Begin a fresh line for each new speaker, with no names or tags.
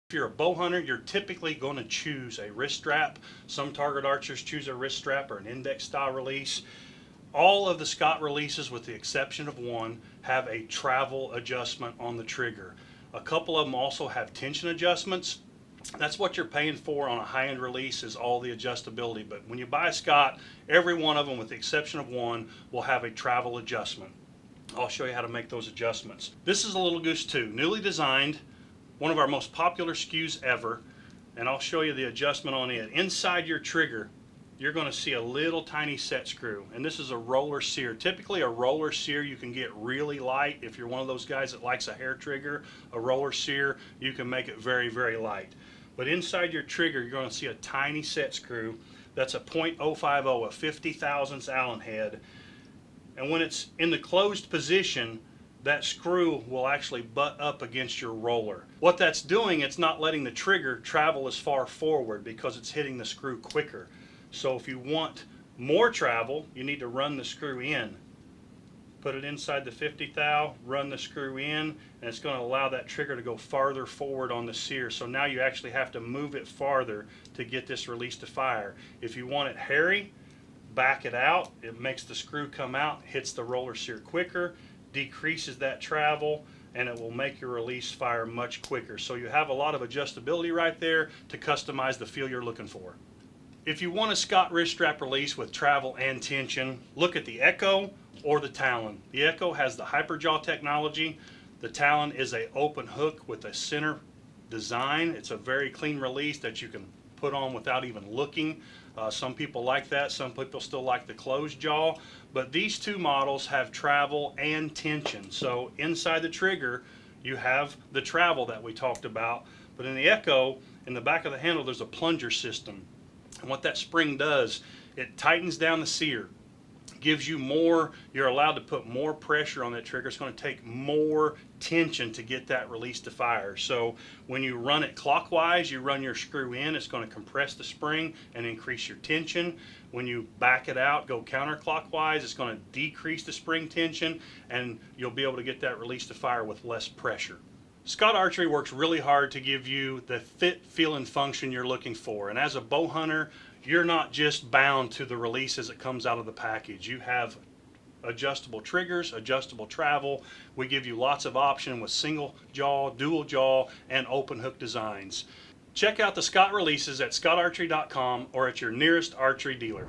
If you're a bow hunter, you're typically going to choose a wrist strap. Some target archers choose a wrist strap or an index style release. All of the Scott releases, with the exception of one, have a travel adjustment on the trigger. A couple of them also have tension adjustments. That's what you're paying for on a high-end release, is all the adjustability. But when you buy a Scott, every one of them, with the exception of one, will have a travel adjustment. I'll show you how to make those adjustments. This is a Little Goose 2, newly designed, one of our most popular SKUs ever, and I'll show you the adjustment on it. Inside your trigger, you're going to see a little tiny set screw, and this is a roller sear. Typically a roller sear you can get really light. If you're one of those guys that likes a hair trigger, a roller sear, you can make it very, very light. But inside your trigger, you're going to see a tiny set screw. That's a .050, a 50 thousandths Allen head. And when it's in the closed position, that screw will actually butt up against your roller. What that's doing, it's not letting the trigger travel as far forward because it's hitting the screw quicker. So if you want more travel, you need to run the screw in. Put it inside the 50 thou, run the screw in, and it's going to allow that trigger to go farther forward on the sear. So now you actually have to move it farther to get this release to fire. If you want it hairy, back it out. It makes the screw come out, hits the roller sear quicker, decreases that travel, and it will make your release fire much quicker. So you have a lot of adjustability right there to customize the feel you're looking for. If you want a Scott wrist strap release with travel and tension, look at the Echo or the Talon. The Echo has the Hyperjaw technology. The Talon is an open hook with a center design. It's a very clean release that you can put on without even looking. Some people like that. Some people still like the closed jaw. But these two models have travel and tension. So inside the trigger, you have the travel that we talked about. But in the Echo, in the back of the handle, there's a plunger system. And what that spring does, it tightens down the sear, gives you more, you're allowed to put more pressure on that trigger. It's going to take more tension to get that release to fire. So when you run it clockwise, you run your screw in, it's going to compress the spring and increase your tension. When you back it out, go counterclockwise, it's going to decrease the spring tension, and you'll be able to get that release to fire with less pressure. Scott Archery works really hard to give you the fit, feel, and function you're looking for. And as a bow hunter, you're not just bound to the release as it comes out of the package. You have adjustable triggers, adjustable travel. We give you lots of options with single jaw, dual jaw, and open hook designs. Check out the Scott releases at scottarchery.com or at your nearest archery dealer.